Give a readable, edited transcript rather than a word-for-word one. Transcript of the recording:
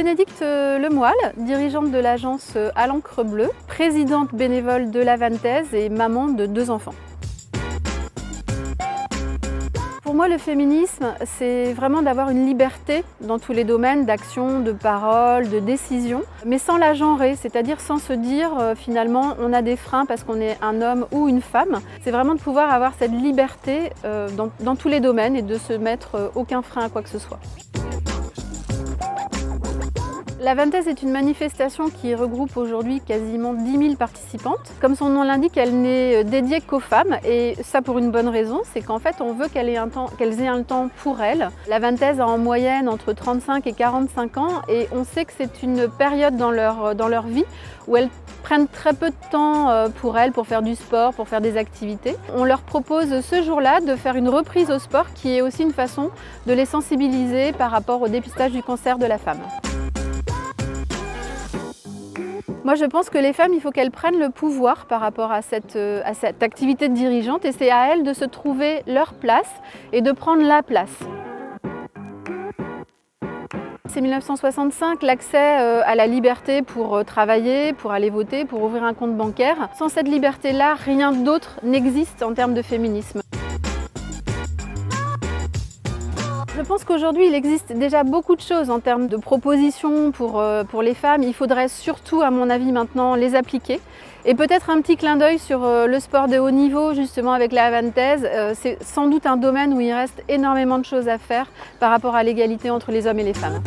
Bénédicte Lemoyle, dirigeante de l'agence À l'encre bleue, présidente bénévole de l'Avantez et maman de 2 enfants. Pour moi, le féminisme, c'est vraiment d'avoir une liberté dans tous les domaines d'action, de parole, de décision, mais sans la genrer, c'est-à-dire sans se dire finalement on a des freins parce qu'on est un homme ou une femme. C'est vraiment de pouvoir avoir cette liberté dans tous les domaines et de se mettre aucun frein à quoi que ce soit. L'Avantez est une manifestation qui regroupe aujourd'hui quasiment 10 000 participantes. Comme son nom l'indique, elle n'est dédiée qu'aux femmes et ça pour une bonne raison, c'est qu'en fait on veut qu'elles aient un temps pour elles. L'Avantez a en moyenne entre 35 et 45 ans et on sait que c'est une période dans leur vie où elles prennent très peu de temps pour elles, pour faire du sport, pour faire des activités. On leur propose ce jour-là de faire une reprise au sport qui est aussi une façon de les sensibiliser par rapport au dépistage du cancer de la femme. Moi, je pense que les femmes, il faut qu'elles prennent le pouvoir par rapport à cette activité de dirigeante et c'est à elles de se trouver leur place et de prendre la place. C'est 1965, l'accès à la liberté pour travailler, pour aller voter, pour ouvrir un compte bancaire. Sans cette liberté-là, rien d'autre n'existe en termes de féminisme. Je pense qu'aujourd'hui, il existe déjà beaucoup de choses en termes de propositions pour les femmes. Il faudrait surtout, à mon avis, maintenant les appliquer. Et peut-être un petit clin d'œil sur le sport de haut niveau, justement avec la Avantez. C'est sans doute un domaine où il reste énormément de choses à faire par rapport à l'égalité entre les hommes et les femmes.